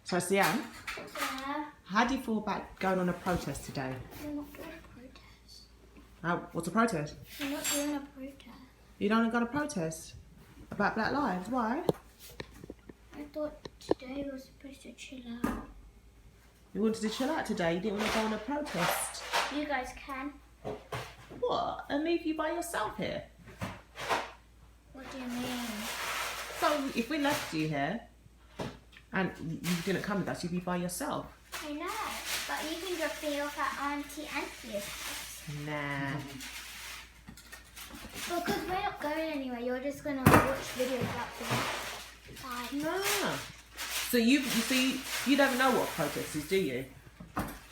So, Sian, Yeah. how do you feel about going on a protest today? We're not doing a protest. What's a protest? We're not doing a protest. You don't got a protest about Black Lives? Why? I thought today was supposed to chill out. You wanted to chill out today. You didn't want to go on a protest. You guys can. What? And leave you by yourself here? What do you mean? So if we left you here and you didn't come with us, you'd be by yourself. I know, but you can drop me off at Auntie Anthony's house. Nah. Because we're not going anywhere. You're just gonna watch videos about the fight. Nah. So you see, you don't know what protest is, do you?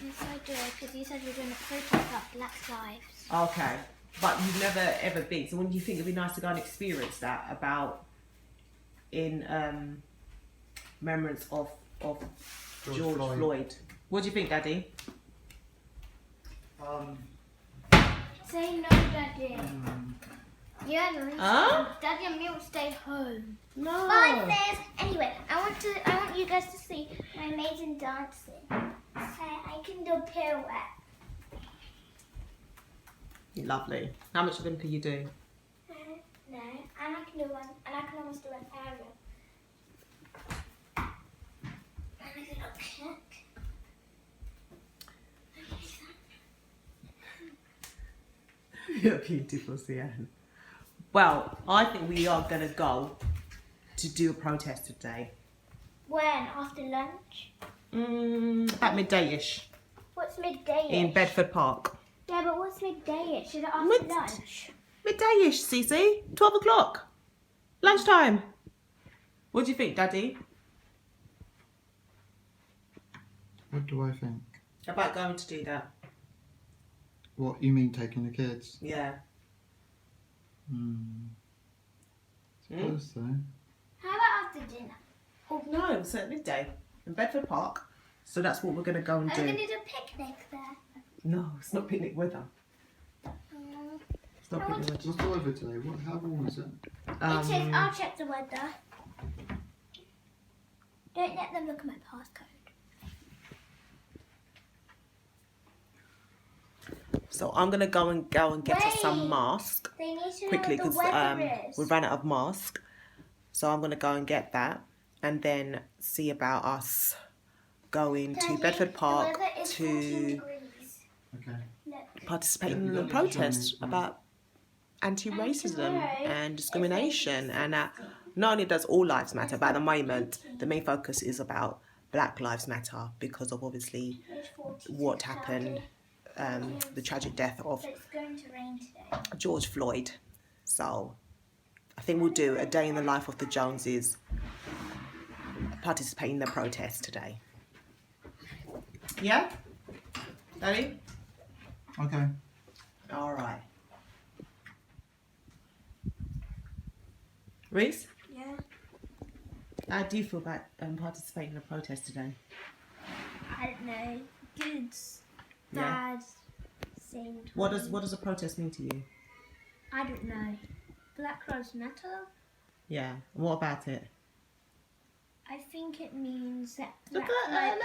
Yes, I do, because you said you're doing a protest about Black Lives. Okay. But you've never ever been. So wouldn't you think it'd be nice to go and experience that about in remembrance of George Floyd? What do you think, Daddy? Say no, Daddy. Yeah, no. Huh? Daddy and me will stay home. No. Bye, Fizz. Anyway, I want you guys to see my amazing dancing. I can do a pirouette. Lovely. How much of them can you do? No, and I can do one, and I can almost do an aerial. And a little kick. You're beautiful, Sian. Well, I think we are going to go to do a protest today. When? After lunch? About midday-ish What's midday? in Bedford Park. Yeah, but what's midday? Is it after Mid- lunch? Midday-ish, Cece. 12 o'clock. Lunchtime. What do you think, Daddy? What do I think? About going to do that? What, you mean taking the kids? Yeah. Suppose so. How about after dinner? Oh, no, it's at midday in Bedford Park. So that's what we're going to go and Are we do. going to do a picnic there? No, it's not picnic weather. It's not I want picnic weather. What's the weather today? How warm is it? It says, I'll check the weather. Don't let them look at my passcode. So I'm going to go and get us some Wait. masks They need to quickly know what because the weather is. we ran out of mask. So I'm going to go and get that and then see about us going to Daddy, Bedford Park the weather is 14 to degrees. Okay. Look. participate Yeah, in you the don't need to join protest me. about anti-racism tomorrow and discrimination, and not only does all lives matter, but at the moment the main focus is about Black Lives Matter because of obviously It's 14 what happened, the tragic death of But it's going to rain today. George Floyd. So I think we'll do a day in the life of the Joneses, participate in the protest today. Yeah? Daddy? Okay. All right. Reese? Yeah. How do you feel about participating in a protest today? I don't know. Good. Yeah. Bad. Same. What does a protest mean to you? I don't know. Black Lives Matter? Yeah. And what about it? I think it means that Look Black at Lives...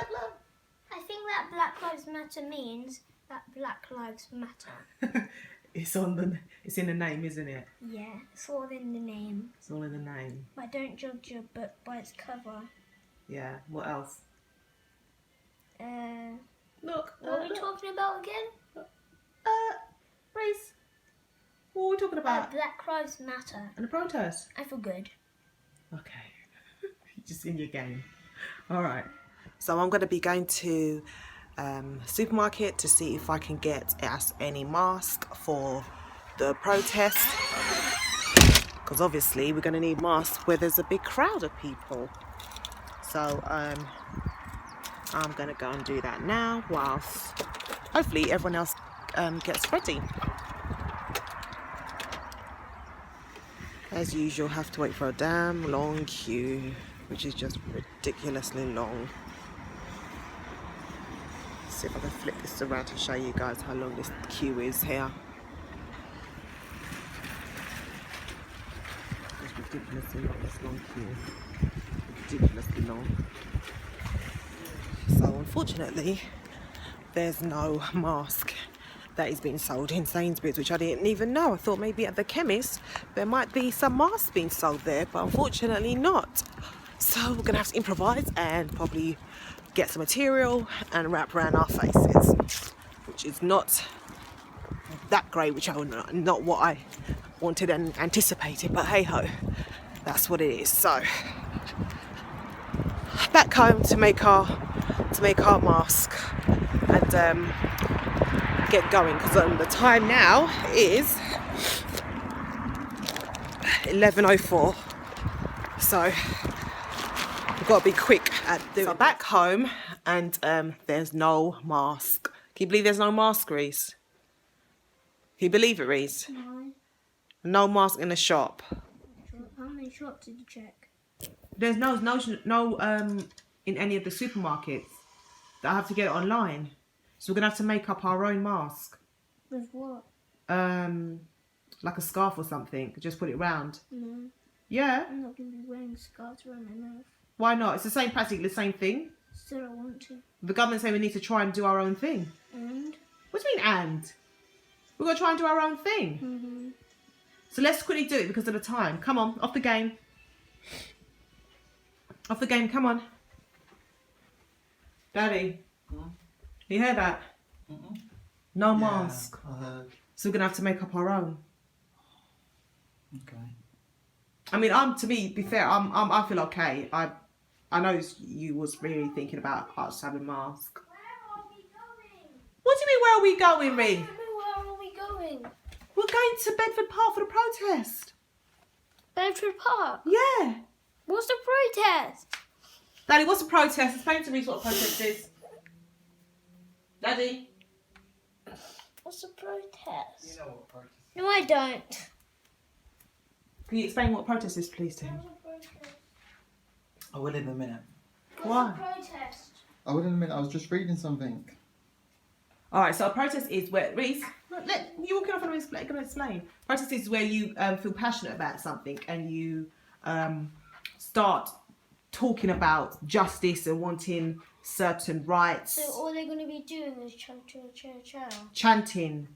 I think that Black Lives Matter means that Black Lives Matter. It's in the name, isn't it? Yeah, it's all in the name. It's all in the name. But don't judge your book by its cover. Yeah. What else? Look. What are we talking about again? Reese. What are we talking about? Black Lives Matter. And a protest. I feel good. Okay. You're just in your game. All right. So I'm going to be going to supermarket to see if I can get us any mask for the protest. Because obviously we're going to need masks where there's a big crowd of people. So I'm going to go and do that now whilst hopefully everyone else gets ready. As usual, have to wait for a damn long queue, which is just ridiculously long. See if I can flip this around to show you guys how long this queue is here. It's ridiculously long, this long queue. Ridiculously long. unfortunately, there's no mask that is being sold in Sainsbury's, which I didn't even know. I thought maybe at the chemist there might be some masks being sold there, but unfortunately not. So we're gonna have to improvise and probably get some material and wrap around our faces, which is not that great, which not what I wanted and anticipated, but hey ho, that's what it is. So back home to make our mask and get going, because the time now is 11:04, so we've got to be quick at doing. So back home and there's no mask. Can you believe there's no mask, Reese? Can you believe it, Reese? No. No mask in the shop. How many shops did you check? There's no in any of the supermarkets. That I have to get it online. So we're gonna have to make up our own mask. With what? Like a scarf or something. Just put it round. No. Yeah. I'm not going to be wearing scarves around my mouth. Why not? It's the same, practically the same thing. Still, I want to. The government say we need to try and do our own thing. And? What do you mean and? We're gonna try and do our own thing. Mm-hmm. So let's quickly do it because of the time. Come on, off the game. Off the game, come on. Daddy, you hear that? No mask. I heard. So we're gonna have to make up our own. Okay. I mean, to be fair, I feel okay. I know you was really thinking about us having masks. Where are we going? What do you mean, where are we going, Ree? Where are we going? We're going to Bedford Park for the protest. Bedford Park? Yeah. What's the protest? Daddy, what's a protest? Explain to me what a protest is. Daddy? What's the protest? You know what protest is. No, I don't. Can you explain what a protest is, please, to him? I will in a minute. Why? Protest. I will in a minute. I was just reading something. All right, so a protest is where, Reese, you walking off and I'm going to explain. Protest is where you feel passionate about something and you start talking about justice and wanting certain rights. So all they're going to be doing is chanting.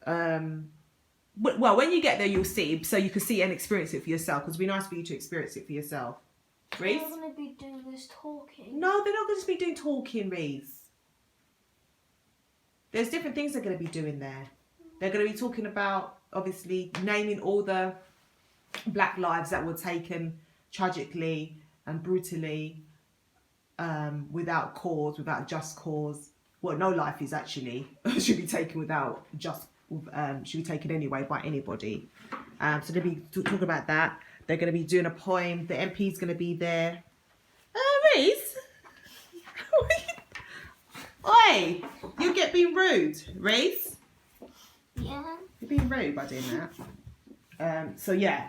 Well, when you get there, you'll see, so you can see and experience it for yourself, because it'd be nice for you to experience it for yourself. Reese? They're going to be doing this talking. No, they're not going to just be doing talking, Reese. There's different things they're going to be doing there. They're going to be talking about, obviously, naming all the black lives that were taken tragically and brutally, without cause, without just cause. Well, no life is actually should be taken without just should be taken anyway by anybody. So they'll be talking about that. They're going to be doing a poem. The MP's going to be there. Reese, oi, you get being rude, Reese. Yeah. You're being rude by doing that. So yeah,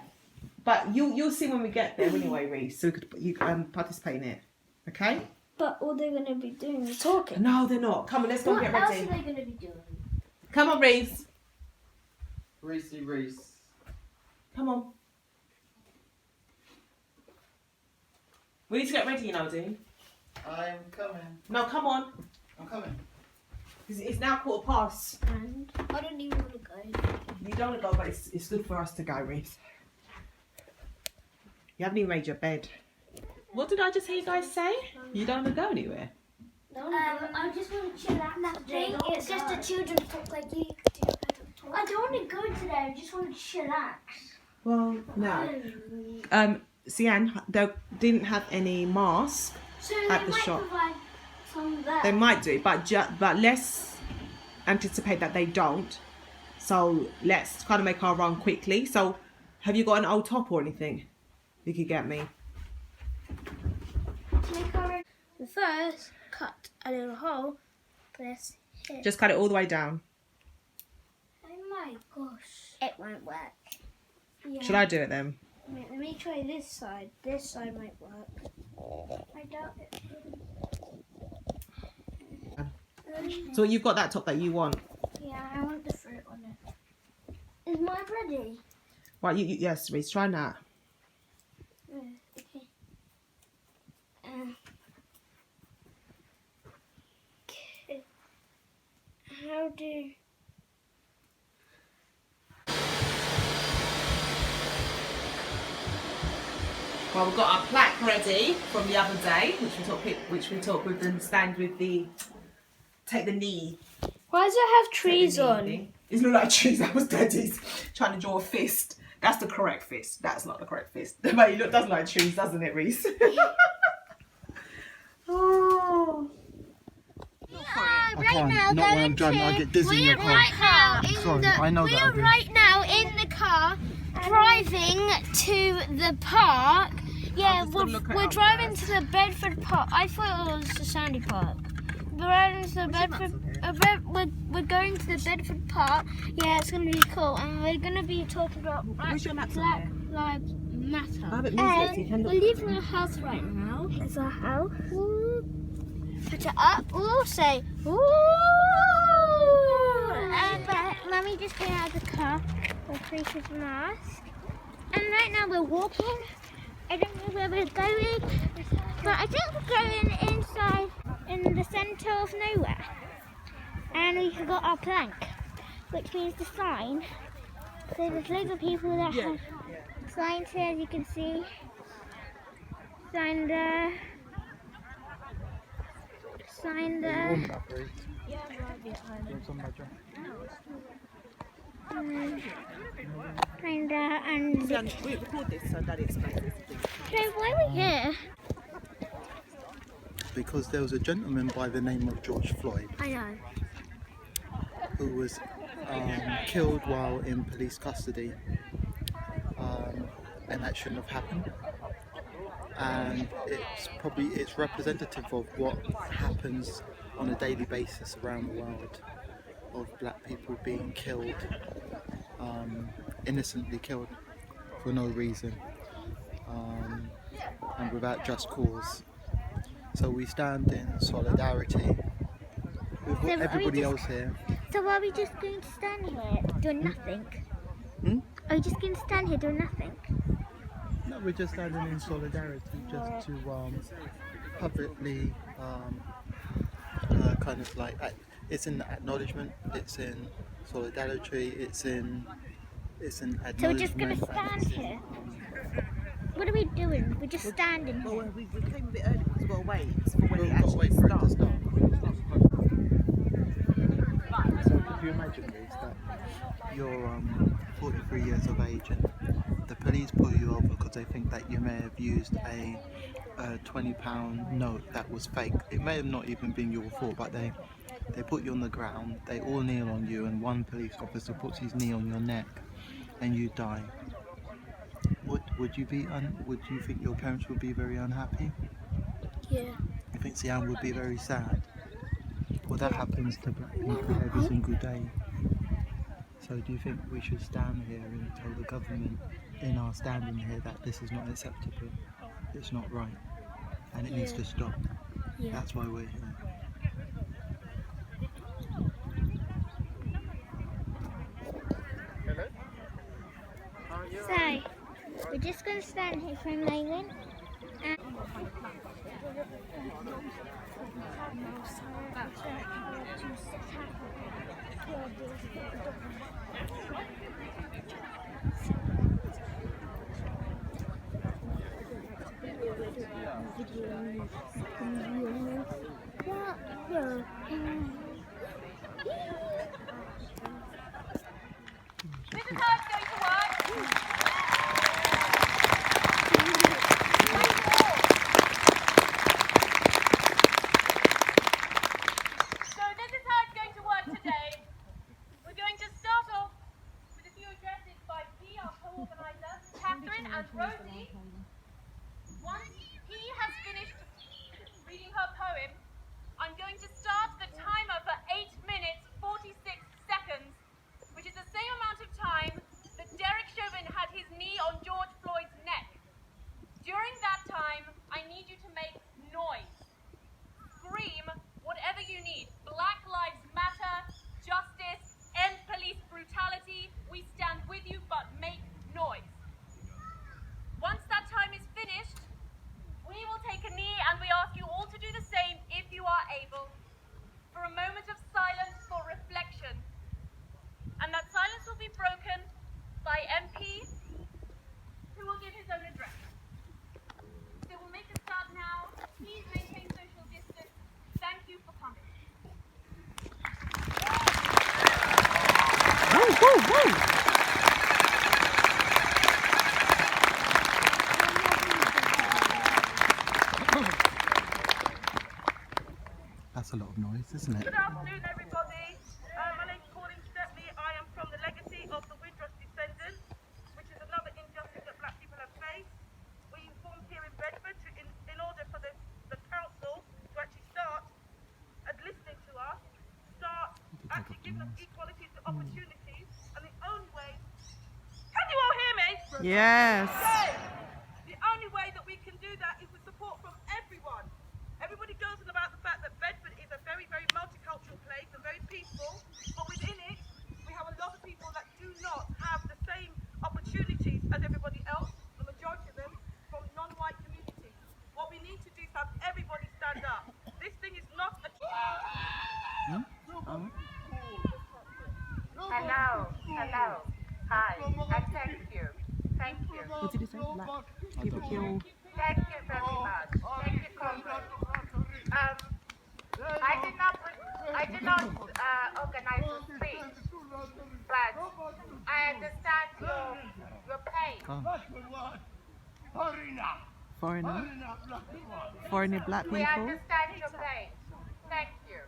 but you'll see when we get there anyway, Reese. So you participate in it, okay? But all they're going to be doing is talking. No, they're not. Come on, let's go and get What else ready. are they going to be doing? Come on, Reese. Reese. Come on. We need to get ready, you know, Dean. I'm coming. No, come on. I'm coming. It's now 15:15. And I don't even want to go. You don't want to go, but it's good for us to go, Reese. You haven't even made your bed. What did I just hear you guys say? You don't want to go anywhere? I just want to chill out. Nothing. It's just the children talk like you do. I don't want to go today. I just want to chillax. Well, no. Sian, they didn't have any masks So at they the might shop. provide some there. They might do, but let's anticipate that they don't. So let's kind of make our run quickly. So have you got an old top or anything you could get me? First, cut a little hole. Press here. Just cut it all the way down. Oh my gosh. It won't work. Yeah. Should I do it then? Wait, let me try this side. This side might work. I doubt it. So you've got that top that you want. Yeah, I want the fruit on it. Is mine ready? Right, yes, Reese, try that. Okay. Well, we've got our plaque ready from the other day, which we talked with the stand with the take the knee. Why does it have trees on? Thing. It's not like trees. That was Daddy's trying to draw a fist. That's the correct fist. That's not the correct fist. But it does like trees, doesn't it, Reese? Oh. Right now, not when I'm driving. I get dizzy in the car. I know that. We're right now in the car driving to the park. Yeah, we're driving to the Bedford Park. I thought it was the Sandy Park. We're driving to the Bedford. We're going to the Bedford Park. Yeah, it's gonna be cool, and we're gonna be talking about Black Lives Matter. And we're leaving our house right now. It's our house. Put it up. Ooh, say ooh. But Mummy just came out of the car with Creature's mask. And right now we're walking. I don't know where we're going, but I think we're going inside in the centre of nowhere. And we got our plank, which means the sign. So there's loads of people that have signs here, as you can see. Sign there. Sign there. Sign there and... We record this so Daddy explains this. So why are we here? Because there was a gentleman by the name of George Floyd I know. who was killed while in police custody, and that shouldn't have happened. And it's representative of what happens on a daily basis around the world, of black people being killed, innocently killed for no reason, and without just cause. So we stand in solidarity with everybody else here. So are we just going to stand here doing nothing? Are we just going to stand here doing nothing? No, we're just standing in solidarity, just to publicly kind of like, it's in acknowledgement, it's in solidarity, it's in acknowledgement. So we're just going to stand here? What are we doing? We're just standing here. Well, we came a bit early because we've got to wait for when We've it got to actually wait for it to starts. start. So if you imagine this, that you're 43 years of age and the police pull you over because they think that you may have used a £20 note that was fake. It may have not even been your fault, but they put you on the ground, they all kneel on you, and one police officer puts his knee on your neck and you die. Would you think your parents would be very unhappy? Yeah. You think Sian would be very sad? Well, that happens to black people every single day. So do you think we should stand here and tell the government in our standing here that this is not acceptable, it's not right, and it needs to stop? Yeah. That's why we're here. So, we're just going to stand here for a moment. And Rosie, once he has finished reading her poem, I'm going to start the timer for 8 minutes 46 seconds, which is the same amount of time That's a lot of noise, isn't it? Good afternoon, everybody. My name's Pauline Stepney. I am from the legacy of the Widros descendants, which is another injustice that black people have faced. We formed here in Bedford in order for the council to actually start listening to us, start actually giving us equality to opportunities, and the only way... Can you all hear me? Yes. The only way that we can do that is with support from everyone. Everybody goes on about the fact that Bedford is a very, very multicultural place and very peaceful, but within it, we have a lot of people that do not have the same opportunities as everybody else, the majority of them, from non-white communities. What we need to do is have everybody stand up. This thing is not a... Hello, hi, and thank you. What did you say? Black people kill. Thank you very much. Thank you, comrade. I did not organize the speech, but I understand your pain. Foreigner black We people. understand your pain. Thank you.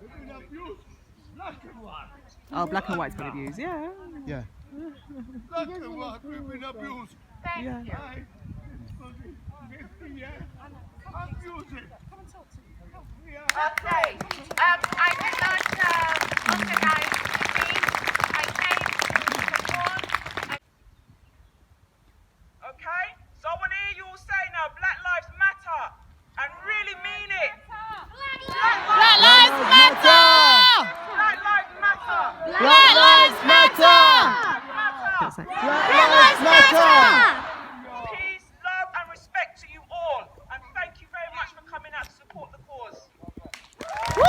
Oh, black and white's been abused. Yeah. Yeah. Thank Yeah. you. Okay. I did not organize the speech. I came to support. Okay? So I want to hear you all say now, Black Lives Matter, and really mean it. Black Lives Matter! Black Lives Matter. Black Lives Matter! That's it. Black Lives Matter! Peace, love, and respect to you all. And thank you very much for coming out to support the cause. Woo!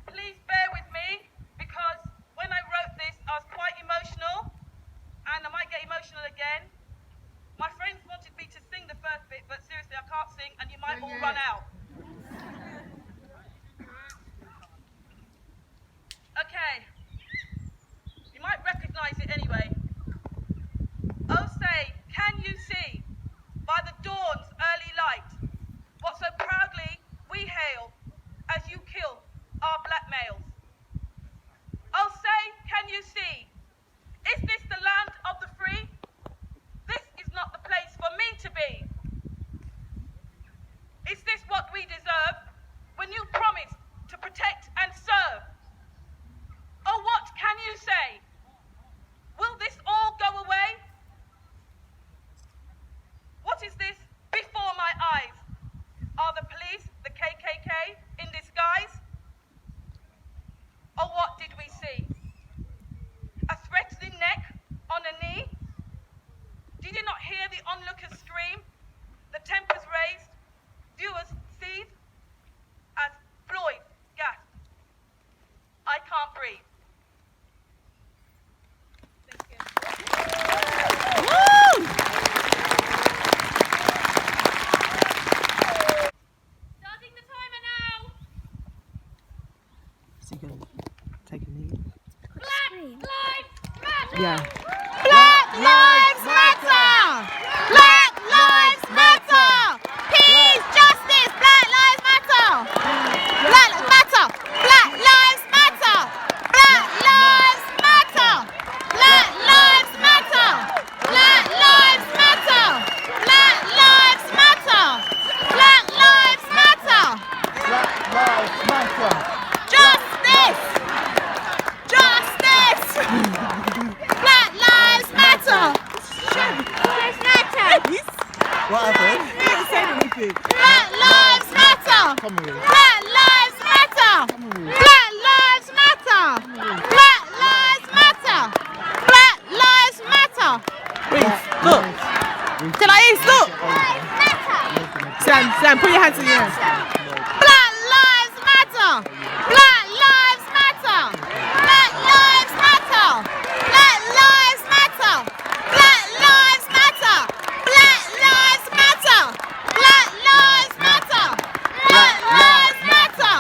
Please bear with me, because when I wrote this, I was quite emotional, and I might get emotional again. My friends wanted me to sing the first bit, but seriously, I can't sing, and you might all run out. Okay. You might recognise it anyway. Oh, say, can you see, by the dawn's early light, what so proudly we hail as you kill our black males? Oh, say, can you see, is this the land of the free? This is not the place for me to be. Is this what we deserve when you promise to protect and serve? Oh, what can you say? Will this all go away? What is this before my eyes? Are the police the KKK in disguise? Or what did we see? A threatening neck on a knee? Did you not hear the onlookers scream? The tempers raised, viewers seethed as Floyd gasped, I can't breathe. Starting the timer now. So you're gonna take a knee. Black Lives Matter! Yeah. Black Lives Matter! Black Lives Matter! Peace, justice, Black Lives Matter! Black Lives Matter! Black Lives Matter! Black Lives Matter! Black Lives Matter! Black Lives Matter! Black Lives Matter! Black Lives Matter! Black Lives Matter. Justice! Justice! Black Lives Matter! Lives Matter! What happened? You didn't say anything. Black Lives Matter! Come on, Reese. Black Lives Matter! Black Lives Matter! Black Lives Matter! Black Lives Matter! Reese, look. Can I East, look. Sam, put your hands in the air. Black Lives Matter! Black Lives Matter! Black Lives Matter! Black Lives Matter! Black Lives Matter! Black Lives Matter! Black Lives Matter! Black Lives Matter!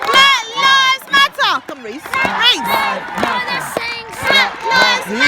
Black Lives Matter! Come, Reese. Reese!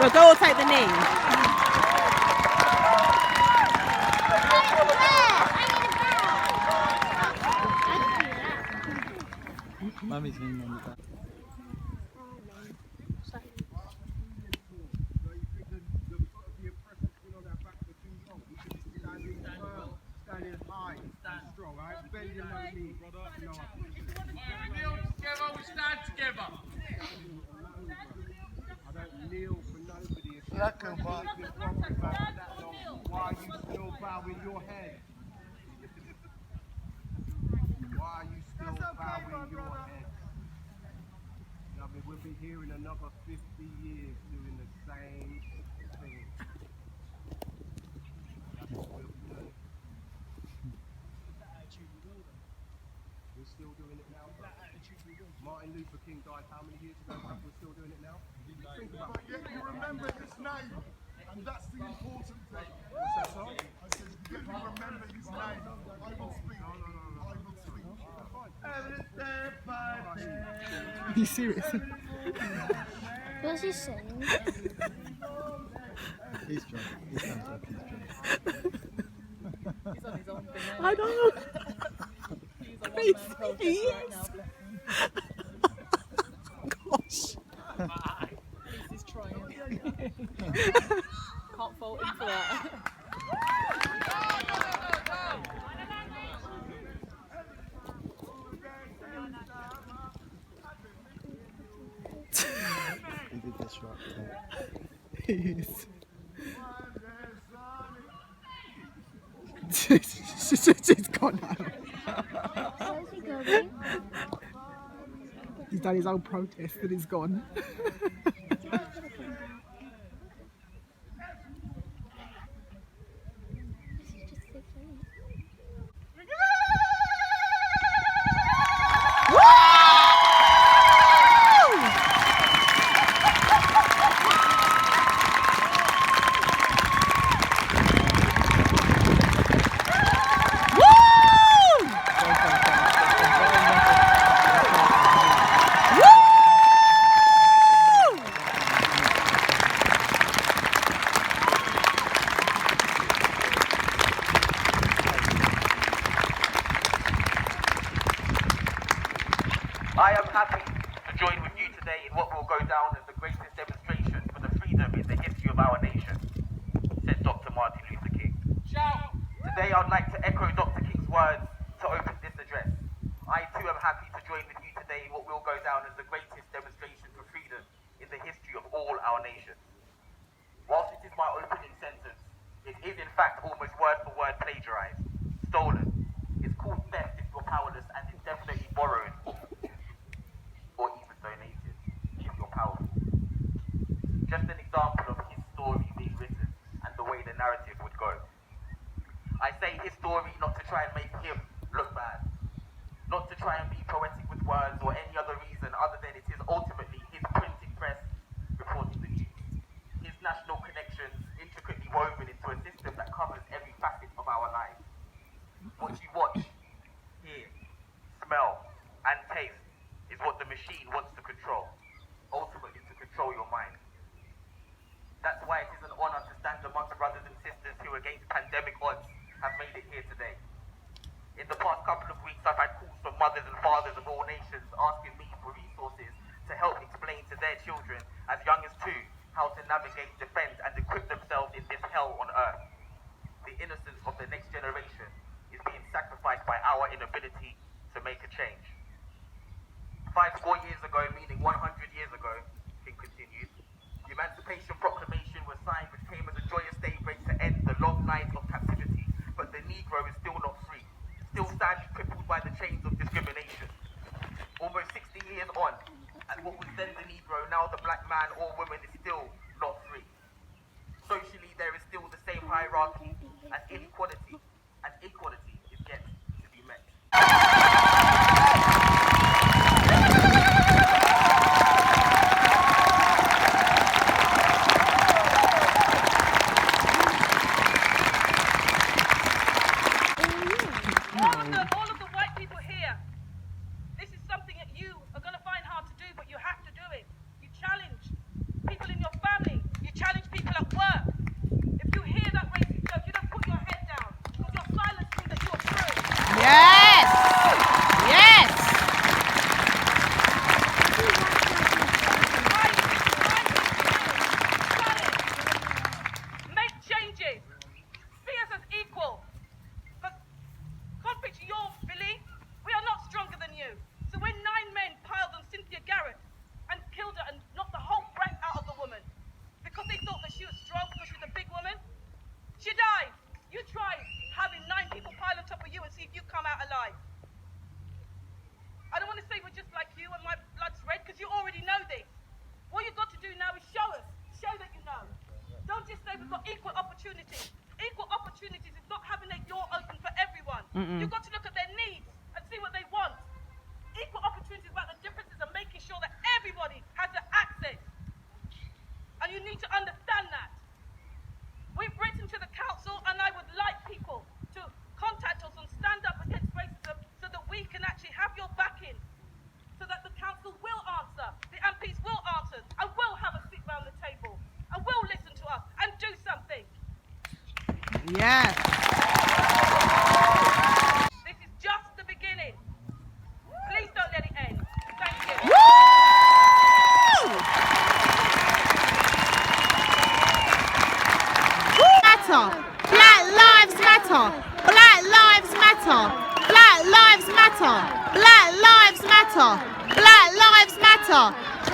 We'll go all take the knee. Mummy's leaning on the back. Standing high, stand strong, right? Bend your knee, brother. No. We stand together. I don't kneel for nobody. If you've been wrong about that long, why are you still bowing your head? Why are you still bowing your head? I mean, we'll be here in another 50 years doing the same thing. That's what we'll be doing. We're still doing it now. Martin Luther King died how many years ago? We're still doing it now. Think about it. Yet you remember his name, and that's the important thing. What's that song? I said, yet you remember his name. I will speak. No. I will speak. Are you serious? What's he saying? He's drunk. He sounds like he's drunk. He's on his own thing. I don't know. He's a one-man protest right now. Gosh. At least he's trying. Can't fault him for that. He did this right. He is. She's gone now. Where's he going? He's done his own protest and he's gone. I am happy to join with you today in what will go down as the greatest demonstration for the freedom in the history of our nation, said Dr. Martin Luther King. Today I'd like to echo Dr. King's words to open this address. I too am happy to join with you today in what will go down as the greatest demonstration for freedom in the history of all our nations. Whilst it is my opening sentence, it is in fact almost word for word plagiarized, stolen. It's called theft if you're powerless, and it's definitely borrowed or even donated if you're powerful. Just an example of his story being written and the way the narrative would go. I say his story not to try and make him look bad, not to try and be poetic with words or any other reason other than it is ultimately his printing press reporting the news. His national connections intricately woven into a system that covers every facet of our lives. What you watch, hear, smell, and taste is what the machine wants to control, ultimately to control your mind. That's why it is an honor to stand amongst brothers and sisters who, against pandemic odds, have made it here today. In the past couple of weeks, I've had calls from mothers and fathers of all nations asking me for resources to help explain to their children, as young as 2, how to navigate, defend, and equip themselves in this hell on earth. The innocence of the next generation is being sacrificed by our inability to make a change. 5 years ago, meaning 100 years ago, King continued, the Emancipation Proclamation was signed, which came as a joyous daybreak to end the long night of captivity, but the Negro is still not free, still standing crippled by the chains of discrimination. Almost 60 years on, and what was then the Negro, now the black man or woman, is still not free. Socially, there is still the same hierarchy and inequality, and equality is yet to be met. All of the white people here, this is something that you are going to find hard to do, but you have to do it. You challenge people in your family, you You've got to look at their needs and see what they want. Equal opportunity is about the differences and making sure that everybody has the access. And you need to understand that. We've written to the council, and I would like people to contact us and stand up against racism so that we can actually have your backing, so that the council will answer, the MPs will answer, and will have a seat round the table, and will listen to us and do something. Yes. This is just the beginning. Please don't let it end. Thank you. Matter. Black lives matter. Black lives matter. Black lives matter. Black lives matter. Black lives matter.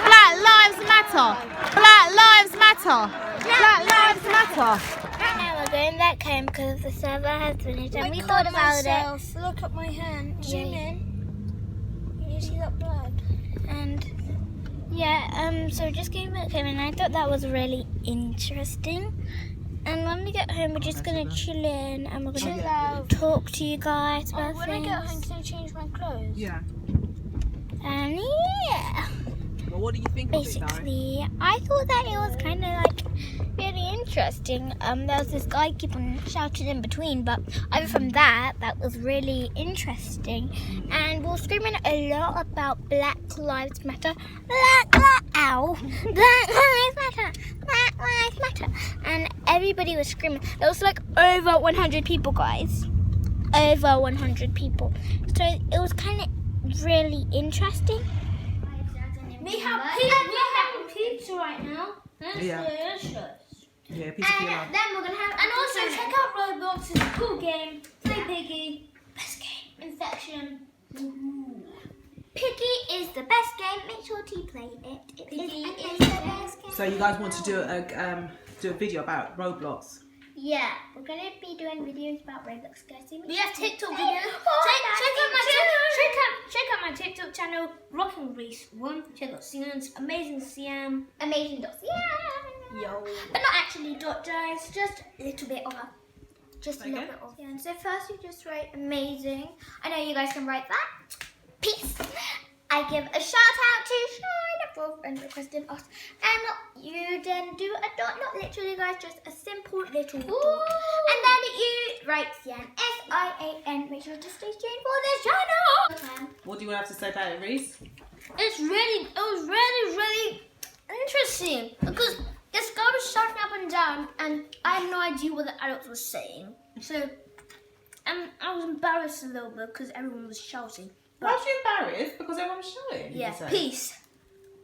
Black lives matter. Black lives matter. Black lives matter. Now we're going back home because the server has finished and we thought about it. Look at my hand. Zoom in. Can you see that blood? And yeah, so we're just going back home and I thought that was really interesting. And when we get home, we're just gonna chill in and we're gonna talk to you guys about When things. I get home, can I change my clothes? Yeah. And yeah, Well, what do you think of it, Darren? basically, I thought that it was kind of like really interesting. There was this guy keep on shouting in between, but other from that, that was really interesting. And we were screaming a lot about Black Lives Matter. Black Lives Matter. Black Lives Matter. And everybody was screaming. It was like over 100 people, guys. Over 100 people. So it was kind of really interesting. We have pizza right now. That's Yeah. delicious. Yeah, piece of pizza. Then we're gonna have And also check out Roblox. It's a cool game. Play Piggy. Best game. Infection. Piggy is the best game. Make sure to play it. Piggy is is the the best game. So you guys want to do a video about Roblox? Yeah, we're gonna be doing videos about Roblox, guys. We have TikTok videos. Check out my TikTok channel, Rocking Race 1. Check out Sian's amazing Sian. Amazing dots. Yeah. Yo. But not actually dot, guys. Just a little bit of a. Just a little bit of. Yeah. And so first you just write amazing. I know you guys can write that. Peace. I give a shout out to Shine for friend requesting us. And you then do a dot, not literally guys, just a simple little dot. And then you write Sian, S-I-A-N. Make sure to stay tuned for this channel. What do you have to say about it, Reese? It was really interesting because this guy was shouting up and down, and I had no idea what the adults were saying. So, I was embarrassed a little bit because everyone was shouting. Why was you embarrassed? Because everyone was shouting? did Yeah, you say? peace.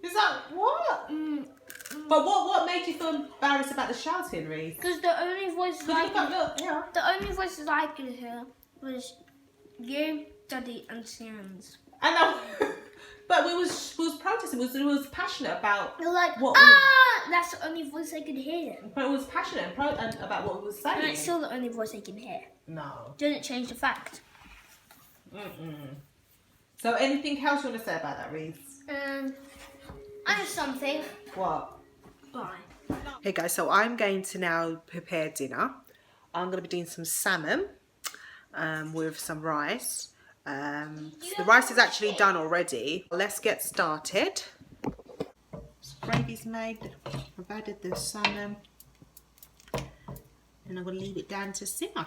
Is that what? But what made you feel embarrassed about the shouting, Reese? Because the only voices Yeah. the only voices I could hear was you, Daddy, and Sian's. I know. But we was protesting. We was passionate about They're like, what. that's the only voice I could hear. But it was passionate and about what we was And saying. it's still the only voice I can hear. No. Doesn't change the fact. So anything else you want to say about that, Reese? I have something. What? Bye. Hey guys, so I'm going to now prepare dinner. I'm going to be doing some salmon with some rice. So the rice is actually done already. Let's get started. Gravy's made. I've added the salmon. And I'm going to leave it down to simmer.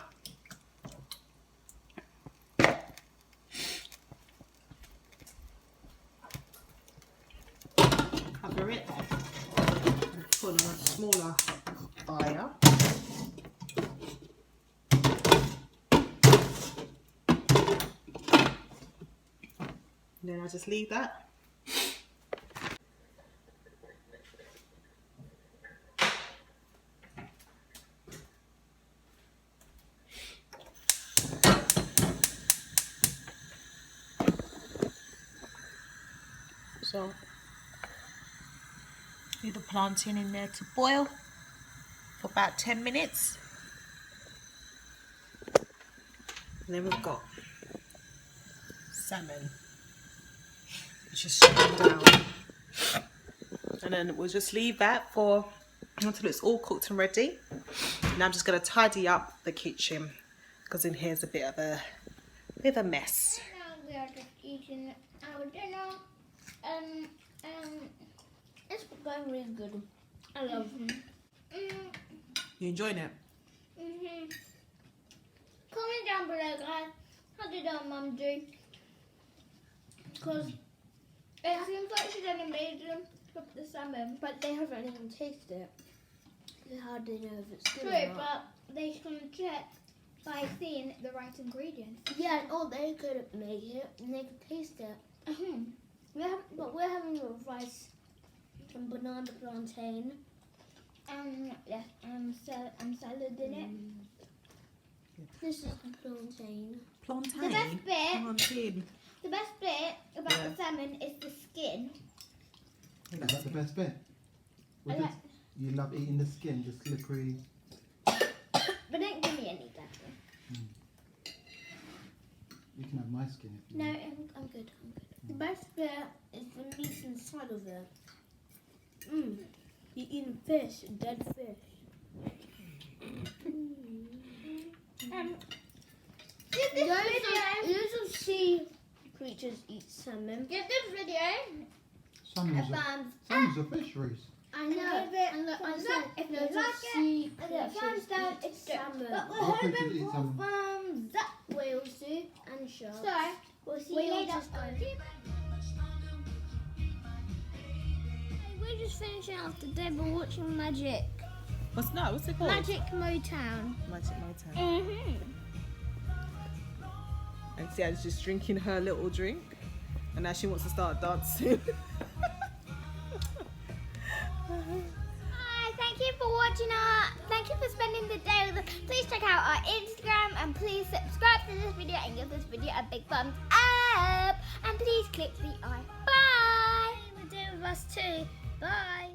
Cover it. Put on a smaller fire. And then I'll just leave that. So leave the plantain in there to boil for about 10 minutes. And then we've got salmon. Just straight down. And then we'll just leave that for until it's all cooked and ready. And I'm just going to tidy up the kitchen because in here's a bit of a with a mess. Now we are just eating our dinner. It's going really good. I love them. You enjoying it? Comment down below, guys. How did our mum do? Because it seems like she's only made them with the salmon, But they haven't even tasted it. So how do they know if it's good true, or not? but they can check by seeing the right ingredients. Yeah, or they could make it and they could taste it. But we're having a rice and banana plantain. Yes, salad in it. This is the plantain. Plantain. The best bit, Plantain. the best bit about the salmon is the skin. Is that the best bit? I like- You love eating the skin, the slippery. But don't give me any that one. You can have my skin if you No, want. I'm good. The best bit is the meat inside of it. You're eating fish, dead fish. Give this video. Loads of sea creatures eat salmon. Give this video Salmon's a a, thumbs salmon's a fish, Reese. I and know. give it And look, I thumbs said up if you loads of like it, sea and a thumbs creatures down eat if you don't. salmon. But we're What creatures hoping eat for salmon? thumbs up. Whale soup and sharks. So We'll see we you need just a We're just finishing off the day by watching Magic. What's it called? Magic Motown. Magic Motown. And Sia's just drinking her little drink, and now she wants to start dancing. Hi, thank you for watching thank you for spending the day with us. Please check out our Instagram and please subscribe to this video and give this video a big thumbs up. And please click the eye. Bye. We're doing with us too. Bye.